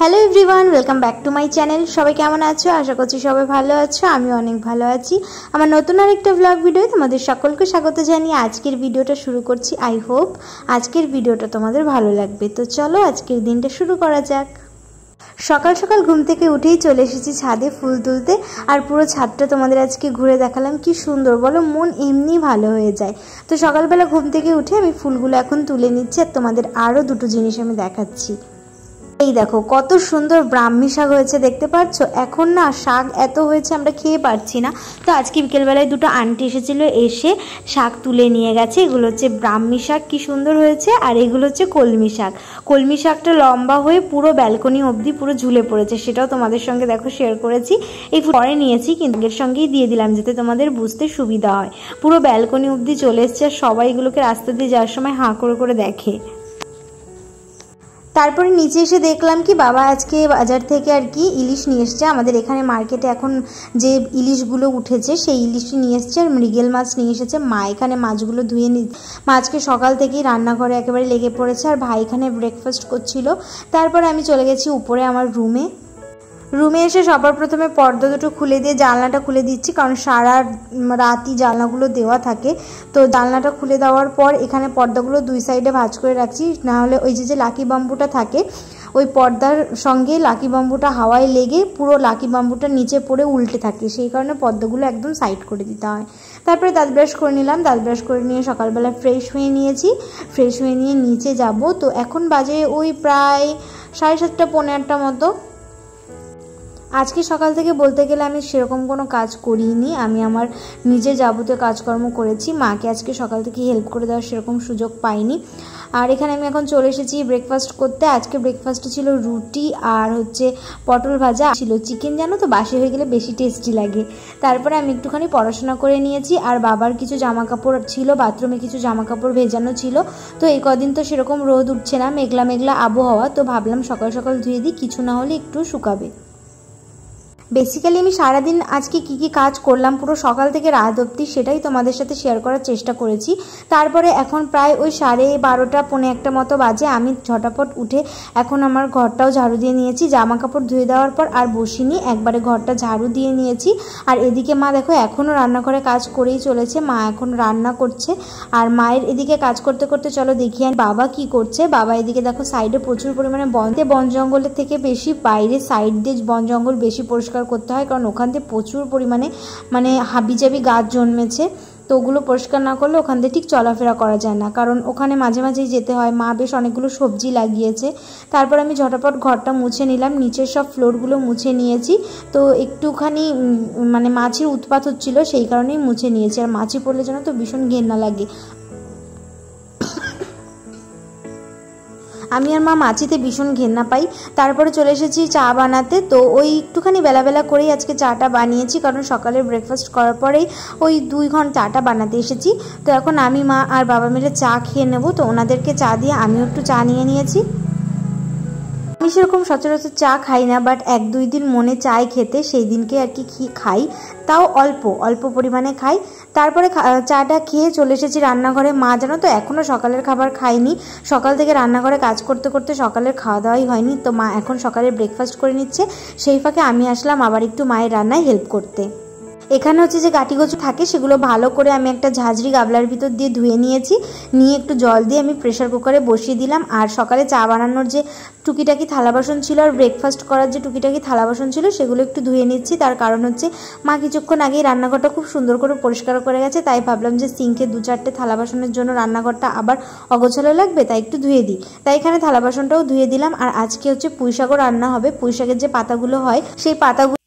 Hello everyone, welcome back to my channel. সবাই কেমন আছো? আশা করছি সবাই ভালো আছো। আমি অনেক ভালো আছি। আমার নতুন আরেকটা ব্লগ ভিডিও তোমাদের সকলকে স্বাগত জানিয়ে আজকের ভিডিওটা শুরু করছি। আই হোপ আজকের ভিডিওটা তোমাদের ভালো লাগবে। তো চলো আজকের দিনটা শুরু করা যাক। সকাল সকাল ঘুম থেকে উঠেই চলে এসেছি ছাদে ফুল তুলতে। আর পুরো ছাদটা তোমাদের আজকে ঘুরে দেখালাম। কি সুন্দর বলো, মন এমনি ভালো হয়ে যায়। তো সকালবেলা ঘুম থেকে উঠে আমি ফুলগুলো এখন তুলে নিচ্ছি আর তোমাদের আরও দুটো জিনিস আমি দেখাচ্ছি। এই দেখো কত সুন্দর ব্রাহ্মী শাক হয়েছে, দেখতে পাচ্ছ? এখন না শাক এত হয়েছে আমরা খেয়ে পারছি না। তো আজকে বিকেলবেলায় দুটো আন্টি এসেছিল, এসে শাক তুলে নিয়ে গেছে। এগুলো হচ্ছে ব্রাহ্মী শাক, কি সুন্দর হয়েছে। আর এগুলো হচ্ছে কলমি শাক। কলমি শাকটা লম্বা হয়ে পুরো ব্যালকনি অবধি পুরো ঝুলে পড়েছে, সেটাও তোমাদের সঙ্গে দেখো শেয়ার করেছি। এই পরে নিয়েছি কিন্তু এর সঙ্গেই দিয়ে দিলাম যাতে তোমাদের বুঝতে সুবিধা হয়। পুরো ব্যালকনি অবধি চলে এসছে আর সবাই এগুলোকে রাস্তা দিয়ে যাওয়ার সময় হাঁ করে করে দেখে। তারপরে নিচে এসে দেখলাম কি বাবা আজকে বাজার থেকে আর কি ইলিশ নিয়ে এসছে। আমাদের এখানে মার্কেটে এখন যে ইলিশগুলো উঠেছে সেই ইলিশই নিয়ে এসছে আর মৃগেল মাছ নিয়ে এসেছে। মা এখানে মাছগুলো ধুয়ে মাছকে সকাল থেকেই রান্নাঘরে একেবারে লেগে পড়েছে আর ভাই এখানে ব্রেকফাস্ট করছিল। তারপরে আমি চলে গেছি উপরে আমার রুমে এসে সবার প্রথমে পর্দা দুটো খুলে দিয়ে জানলাটা খুলে দিচ্ছি, কারণ সারা রাতই জানলাগুলো দেওয়া থাকে। তো জানলাটা খুলে দেওয়ার পর এখানে পর্দাগুলো দুই সাইডে ভাঁজ করে রাখছি, নাহলে ওই যে লাকি বাম্বুটা থাকে ওই পর্দার সঙ্গে লাকি বাম্বুটা হাওয়ায় লেগে পুরো লাকি বাম্বুটা নিচে পড়ে উল্টে থাকে, সেই কারণে পর্দাগুলো একদম সাইড করে দিতে হয়। তারপরে দাঁত ব্রাশ করে নিলাম। দাঁত ব্রাশ করে নিয়ে সকালবেলা ফ্রেশ হয়ে নিয়েছি। ফ্রেশ হয়ে নিয়ে নিচে যাব। তো এখন বাজে ওই প্রায় 7:30 পৌনে 8টা মতো। আজকে সকাল থেকে বলতে গেলে আমি সেরকম কোনো কাজ করিনি, আমি আমার নিজের যাবতীয় কাজকর্ম করেছি। মাকে আজকে সকাল থেকে হেল্প করে দেওয়ার সেরকম সুযোগ পাইনি। আর এখানে আমি এখন চলে এসেছি ব্রেকফাস্ট করতে। আজকে ব্রেকফাস্টে ছিল রুটি আর হচ্ছে পটল ভাজা ছিল। চিকেন জানো তো বাসি হয়ে গেলে বেশি টেস্টি লাগে। তারপরে আমি একটুখানি পড়াশোনা করে নিয়েছি আর বাবার কিছু জামা কাপড় ছিল, বাথরুমে কিছু জামা কাপড় ভেজানো ছিল। তো এই কদিন তো সেরকম রোদ উঠছে না, মেঘলা মেঘলা আবহাওয়া, তো ভাবলাম সকাল সকাল ধুয়ে দিই, কিছু না হলে একটু শুকাবে। বেসিক্যালি আমি সারাদিন আজকে কি কি কাজ করলাম পুরো সকাল থেকে রাত অবধি সেটাই তোমাদের সাথে শেয়ার করার চেষ্টা করেছি। তারপরে এখন প্রায় ওই 12:30 পৌনে 1টা মতো বাজে। আমি ঝটাপট উঠে এখন আমার ঘরটাও ঝাড়ু দিয়ে নিয়েছি। জামা কাপড় ধুয়ে দেওয়ার পর আর বসিনি, একবারে ঘরটা ঝাড়ু দিয়ে নিয়েছি। আর এদিকে মা দেখো এখনও রান্নাঘরে কাজ করেই চলেছে। মা এখন রান্না করছে আর মায়ের এদিকে কাজ করতে করতে চলো দেখি আর বাবা কি করছে। বাবা এদিকে দেখো সাইডে প্রচুর পরিমাণে বন জঙ্গলের থেকে বেশি বাইরে সাইড দিয়ে বন জঙ্গল বেশি পরিষ্কার করতে হয়, কারণ ওখান থেকে প্রচুর পরিমাণে হাবিজাবি গাছ জন্মেছে। তো ওগুলো পরিষ্কার না করলে ওখান থেকে ঠিক চলাফেরা করা যায় না, কারণ ওখানে মাঝে মাঝেই যেতে হয়। মা বেশ অনেকগুলো সবজি লাগিয়েছে। তারপর আমি ঝটাপট ঘরটা মুছে নিলাম, নিচের সব ফ্লোরগুলো মুছে নিয়েছি। তো একটুখানি মাছির উৎপাত হচ্ছিল, সেই কারণেই মুছে নিয়েছি। আর মাছি পড়লে যেন তো ভীষণ ঘেন্না লাগে। আমি আর মা মাছিতে ভীষণ ঘেন্না পাই। তারপরে চলে এসেছি চা বানাতে। তো ওই একটুখানি বেলা করেই আজকে চাটা বানিয়েছি, কারণ সকালে ব্রেকফাস্ট করার পরেই ওই 2 ঘন্টা চাটা বানাতে এসেছি। তো এখন আমি মা আর বাবা মিলে চা খেয়ে নেব। তো ওনাদেরকে চা দিয়ে আমিও একটু চা নিয়ে নিয়েছি। আমি সেরকম সচরাচর চা খাই না, বাট 1-2 দিন মনে চাই খেতে, সেই দিনকে আর কি খাই, তাও অল্প পরিমাণে খাই। তারপরে চাটা খেয়ে চলে এসেছি রান্নাঘরে। মা জানো তো এখনও সকালের খাবার খাইনি। সকাল থেকে রান্নাঘরে কাজ করতে করতে সকালের খাওয়া দাওয়াই হয়নি। তো মা এখন সকালে ব্রেকফাস্ট করে নিচ্ছে, সেই ফাঁকে আমি আসলাম আবার একটু মায়ের রান্নায় হেল্প করতে। এখানে হচ্ছে যে গাটিগোছু থাকে সেগুলো ভালো করে আমি একটা ঝাঁঝরি গাবলার ভিতর দিয়ে ধুয়ে নিয়েছি। নিয়ে একটু জল দিয়ে আমি প্রেশার কুকারে বসিয়ে দিলাম। আর সকালে চা বানানোর যে টুকিটাকি থালা বাসন ছিল আর ব্রেকফাস্ট করার যে টুকিটাকি থালা বাসন ছিল সেগুলো একটু ধুয়ে নিচ্ছি। তার কারণ হচ্ছে মা কিছুক্ষণ আগেই রান্নাঘরটা খুব সুন্দর করে পরিষ্কার করে গেছে, তাই ভাবলাম যে সিঙ্কে 2-4টে থালা বাসনের জন্য রান্নাঘরটা আবার অগোছালো লাগবে, তাই একটু ধুয়ে দিই। তাই এখানে থালা বাসনটাও ধুয়ে দিলাম। আর আজকে হচ্ছে পুঁই শাকও রান্না হবে। পুঁই শাকের যে পাতাগুলো হয় সেই পাতাগুলো